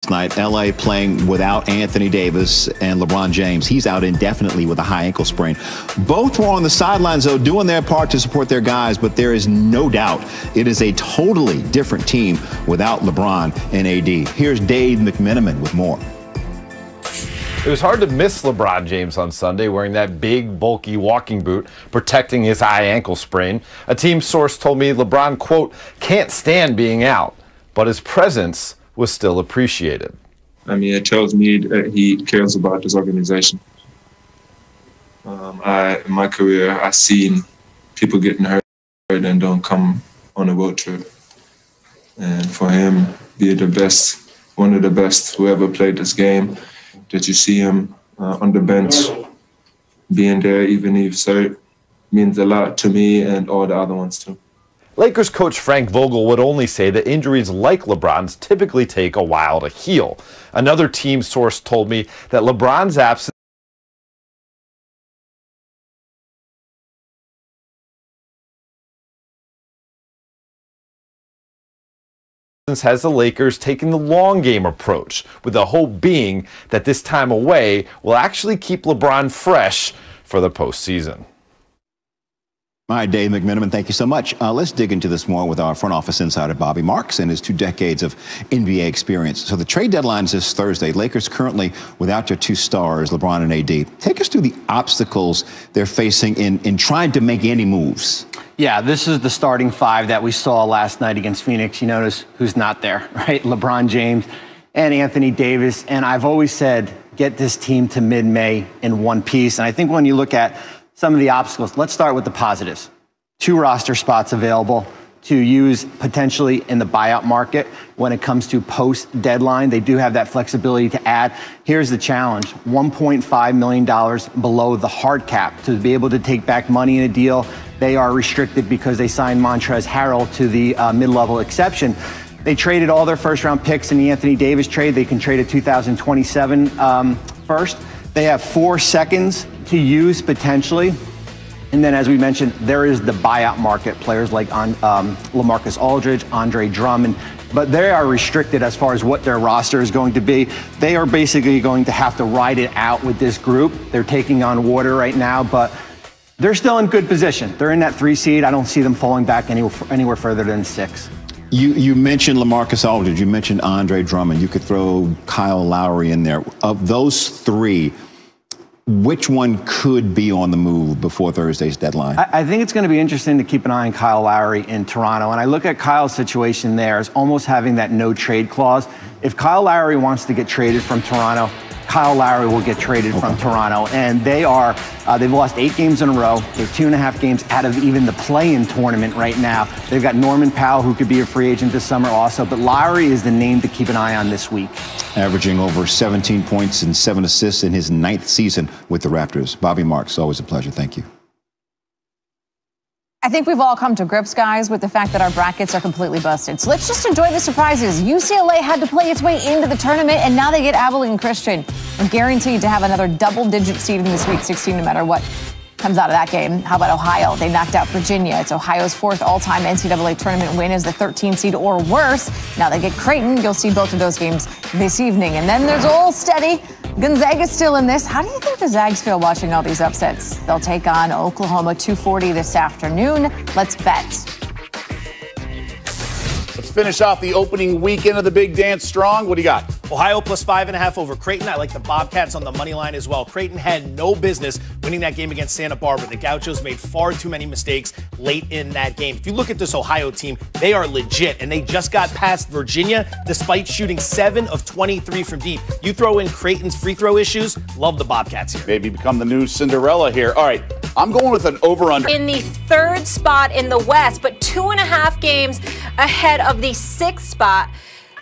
Night, LA playing without Anthony Davis and LeBron James. He's out indefinitely with a high ankle sprain. Both were on the sidelines, though, doing their part to support their guys, but there is no doubt it is a totally different team without LeBron and AD. Here's Dave McMenamin with more. It was hard to miss LeBron James on Sunday wearing that big, bulky walking boot, protecting his high ankle sprain. A team source told me LeBron, quote, can't stand being out, but his presence was still appreciated. I mean, it tells me that he cares about this organization. In my career, I've seen people getting hurt and don't come on a road trip. And for him, be the best, one of the best who ever played this game, that you see him on the bench, being there, even if he's hurt, means a lot to me and all the other ones too. Lakers coach Frank Vogel would only say that injuries like LeBron's typically take a while to heal. Another team source told me that LeBron's absence has the Lakers taking the long game approach, with the hope being that this time away will actually keep LeBron fresh for the postseason. All right, Dave McMenamin, thank you so much. Let's dig into this more with our front office insider, Bobby Marks, and his 2 decades of NBA experience. So the trade deadline is this Thursday. Lakers currently without their 2 stars, LeBron and AD. Take us through the obstacles they're facing in trying to make any moves. Yeah, this is the starting 5 that we saw last night against Phoenix. You notice who's not there, right? LeBron James and Anthony Davis. And I've always said, get this team to mid-May in one piece. And I think when you look at some of the obstacles, let's start with the positives. 2 roster spots available to use potentially in the buyout market when it comes to post-deadline. They do have that flexibility to add. Here's the challenge, $1.5 million below the hard cap. To be able to take back money in a deal, they are restricted because they signed Montrezl Harrell to the mid-level exception. They traded all their first-round picks in the Anthony Davis trade. They can trade a 2027 first. They have 4 seconds to use potentially. And then, as we mentioned, there is the buyout market, players like LaMarcus Aldridge, Andre Drummond, but they are restricted as far as what their roster is going to be. They are basically going to have to ride it out with this group. They're taking on water right now, but they're still in good position. They're in that 3 seed. I don't see them falling back anywhere further than 6. You mentioned LaMarcus Aldridge. You mentioned Andre Drummond. You could throw Kyle Lowry in there. Of those 3, which one could be on the move before Thursday's deadline? I think it's going to be interesting to keep an eye on Kyle Lowry in Toronto. And I look at Kyle's situation there as almost having that no trade clause. If Kyle Lowry wants to get traded from Toronto, Kyle Lowry will get traded from Toronto. And they've lost 8 games in a row. They're 2.5 games out of even the play-in tournament right now. They've got Norman Powell, who could be a free agent this summer also. But Lowry is the name to keep an eye on this week. Averaging over 17 points and 7 assists in his 9th season with the Raptors. Bobby Marks, always a pleasure. Thank you. I think we've all come to grips, guys, with the fact that our brackets are completely busted. So let's just enjoy the surprises. UCLA had to play its way into the tournament, and now they get Abilene Christian. We're guaranteed to have another double-digit seed in the Sweet 16, no matter what comes out of that game. How about Ohio? They knocked out Virginia. It's Ohio's 4th all-time NCAA tournament win as the 13 seed or worse. Now they get Creighton. You'll see both of those games this evening. And then there's Old Steady. Gonzaga's still in this. How do you think the Zags feel watching all these upsets? They'll take on Oklahoma 240 this afternoon. Let's bet. Let's finish off the opening weekend of the Big Dance strong. What do you got? Ohio plus 5.5 over Creighton. I like the Bobcats on the money line as well. Creighton had no business winning that game against Santa Barbara. The Gauchos made far too many mistakes late in that game. If you look at this Ohio team, they are legit, and they just got past Virginia despite shooting 7 of 23 from deep. You throw in Creighton's free throw issues, love the Bobcats here. Maybe become the new Cinderella here. All right, I'm going with an over-under. In the 3rd spot in the West, but 2.5 games ahead of the 6th spot.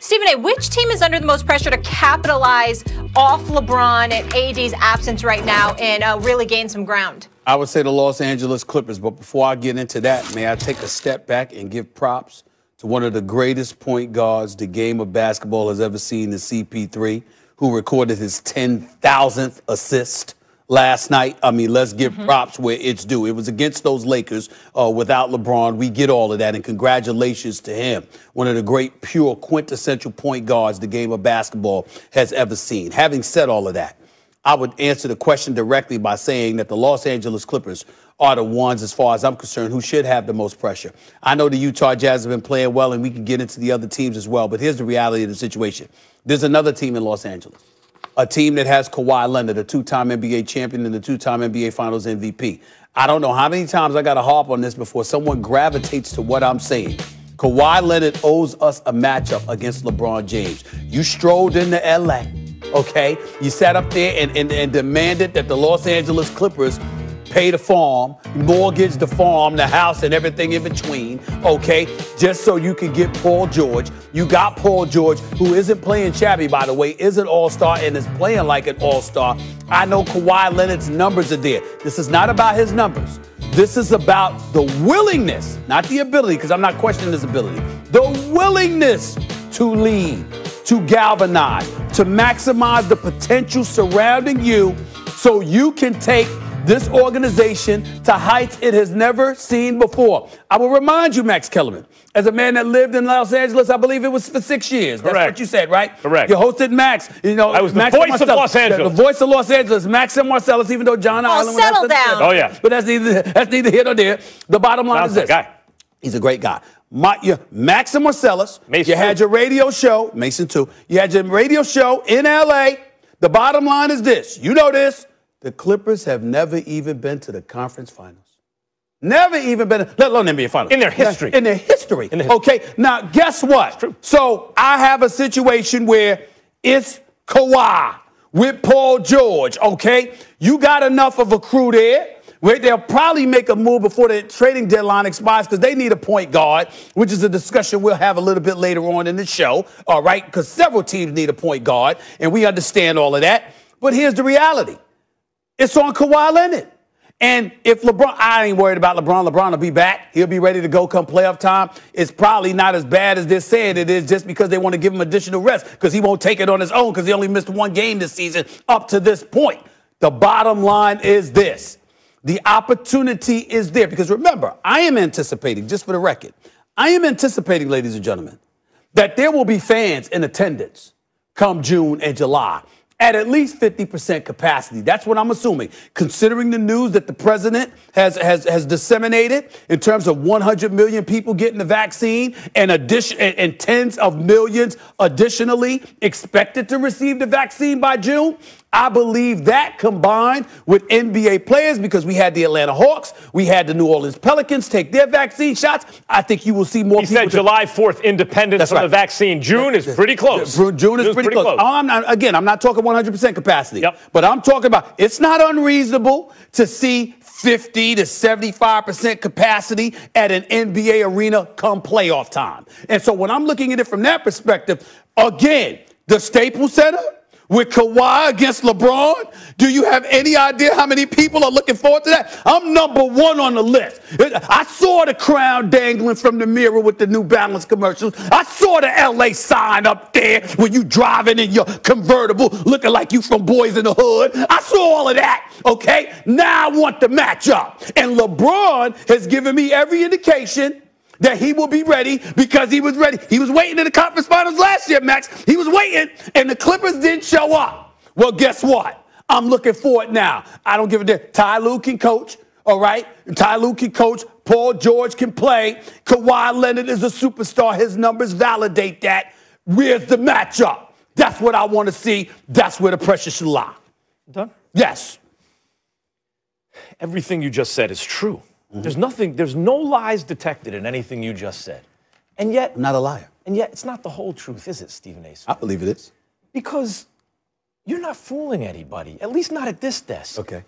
Stephen A., which team is under the most pressure to capitalize off LeBron and AD's absence right now and really gain some ground? I would say the Los Angeles Clippers, but before I get into that, may I take a step back and give props to one of the greatest point guards the game of basketball has ever seen, in CP3, who recorded his 10,000th assist last night. I mean, let's give props where it's due. It was against those Lakers without LeBron. We get all of that, and congratulations to him. One of the great, pure, quintessential point guards the game of basketball has ever seen. Having said all of that, I would answer the question directly by saying that the Los Angeles Clippers are the ones, as far as I'm concerned, who should have the most pressure. I know the Utah Jazz have been playing well, and we can get into the other teams as well, but here's the reality of the situation. There's another team in Los Angeles, a team that has Kawhi Leonard, a two-time NBA champion and a two-time NBA Finals MVP. I don't know how many times I got to harp on this before someone gravitates to what I'm saying. Kawhi Leonard owes us a matchup against LeBron James. You strolled into L.A., okay? You sat up there and demanded that the Los Angeles Clippers pay the farm, mortgage the farm, the house, and everything in between, okay, just so you can get Paul George. You got Paul George, who isn't playing shabby, by the way, is an all-star and is playing like an all-star. I know Kawhi Leonard's numbers are there. This is not about his numbers. This is about the willingness, not the ability, because I'm not questioning his ability, the willingness to lead, to galvanize, to maximize the potential surrounding you so you can take this organization to heights it has never seen before. I will remind you, Max Kellerman, as a man that lived in Los Angeles, I believe it was for 6 years. Correct. That's what you said, right? Correct. You hosted Max. You know, I was Max the voice of Los Angeles. The voice of Los Angeles, Max and Marcellus, even though John Island was settle down. Oh, yeah. But that's neither here nor there. The bottom line is this. Guy. He's a great guy. Max and Marcellus, Mason you had your radio show, Mason too. You had your radio show in L.A. The bottom line is this. You know this. The Clippers have never even been to the conference finals. Never even been, let alone NBA finals. In their history. In their history. Okay, now guess what? So I have a situation where it's Kawhi with Paul George, okay? You got enough of a crew there. They'll probably make a move before the trading deadline expires because they need a point guard, which is a discussion we'll have a little bit later on in the show, all right? Because several teams need a point guard, and we understand all of that. But here's the reality. It's on Kawhi Leonard. And if LeBron, I ain't worried about LeBron. LeBron will be back. He'll be ready to go come playoff time. It's probably not as bad as they're saying it is just because they want to give him additional rest because he won't take it on his own because he only missed one game this season up to this point. The bottom line is this. The opportunity is there because remember, I am anticipating, just for the record, I am anticipating, ladies and gentlemen, that there will be fans in attendance come June and July. At least 50% capacity. That's what I'm assuming. Considering the news that the president has disseminated in terms of 100 million people getting the vaccine and tens of millions additionally expected to receive the vaccine by June, I believe that combined with NBA players, because we had the Atlanta Hawks, we had the New Orleans Pelicans take their vaccine shots, I think you will see more people. He said July 4th, independence of the vaccine. June is pretty close. June is pretty close. I'm not talking 100% capacity. Yep. But I'm talking about it's not unreasonable to see 50 to 75% capacity at an NBA arena come playoff time. And so when I'm looking at it from that perspective, again, the Staples Center, with Kawhi against LeBron, do you have any idea how many people are looking forward to that? I'm number one on the list. I saw the crown dangling from the mirror with the New Balance commercials. I saw the LA sign up there when you driving in your convertible looking like you from Boys in the Hood. I saw all of that, okay? Now I want the matchup. And LeBron has given me every indication that he will be ready because he was ready. He was waiting in the conference finals last year, Max. He was waiting, and the Clippers didn't show up. Well, guess what? I'm looking for it now. I don't give a damn. Ty Lue can coach, all right? Ty Lue can coach. Paul George can play. Kawhi Leonard is a superstar. His numbers validate that. Where's the matchup? That's what I want to see. That's where the pressure should lie. Done? Yes. Everything you just said is true. Mm-hmm. There's no lies detected in anything you just said. And yet, I'm not a liar. And yet, it's not the whole truth, is it, Stephen A. Smith? I believe it is. Because you're not fooling anybody, at least not at this desk. Okay.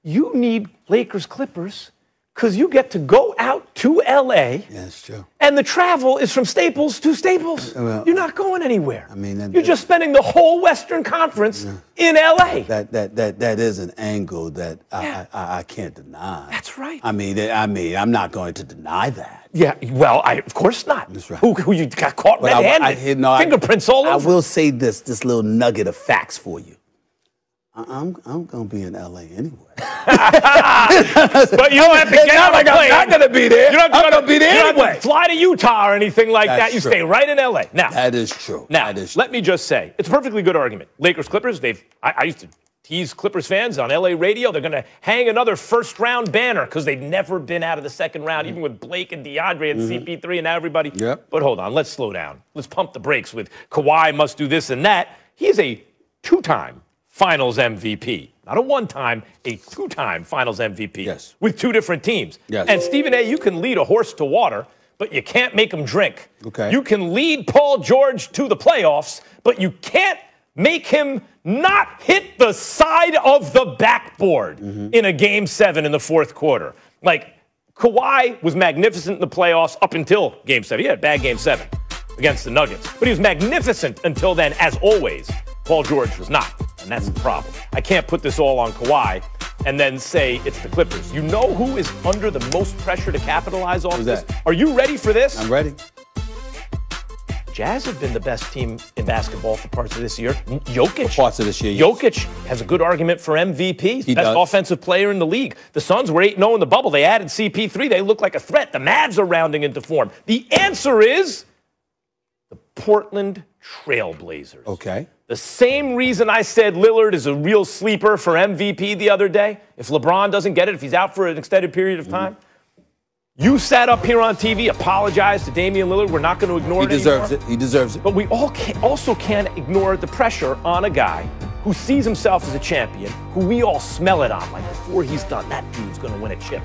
You need Lakers Clippers because you get to go out to L.A. Yeah, that's true. And the travel is from Staples to Staples. Well, you're not going anywhere. I mean, you're just spending the whole Western Conference in L.A. That is an angle that I can't deny. That's right. I mean, I'm not going to deny that. Yeah, well, of course not. That's right. Who you got caught red-handed? Fingerprints all over. I will say this little nugget of facts for you. I'm gonna be in LA anyway. But you don't have to get on a plane. I'm not gonna be there. You don't have to, I'm gonna be there you don't anyway. have to fly to Utah or anything like That's that. You true. stay right in LA. Now That is true. Now, That is true. let me just say, it's a perfectly good argument. Lakers, Clippers. I used to tease Clippers fans on LA radio. They're going to hang another first-round banner because they've never been out of the second round, even with Blake and DeAndre and CP3 and everybody. Yep. But hold on, let's slow down. Let's pump the brakes with Kawhi must do this and that. He is a two-time Finals MVP. Not a one-time, a two-time Finals MVP. Yes. With two different teams. Yes. And Stephen A., you can lead a horse to water, but you can't make him drink. Okay. You can lead Paul George to the playoffs, but you can't make him not hit the side of the backboard in a Game 7 in the fourth quarter. Like, Kawhi was magnificent in the playoffs up until Game 7. He had a bad Game 7 against the Nuggets. But he was magnificent until then, as always. Paul George was not, and that's the problem. I can't put this all on Kawhi and then say it's the Clippers. You know who is under the most pressure to capitalize off this? Are you ready for this? I'm ready. Jazz have been the best team in basketball for parts of this year. Jokic. For parts of this year, yes. Jokic has a good argument for MVP. He's the best does. offensive player in the league. The Suns were 8-0 in the bubble. They added CP3. They look like a threat. The Mavs are rounding into form. The answer is the Portland Trailblazers. Okay. The same reason I said Lillard is a real sleeper for MVP the other day. If LeBron doesn't get it, if he's out for an extended period of time, you sat up here on TV, apologized to Damian Lillard. We're not going to ignore it anymore. He deserves it. He deserves it. But we also can't ignore the pressure on a guy who sees himself as a champion, who we all smell it on. Like, before he's done, that dude's going to win a chip.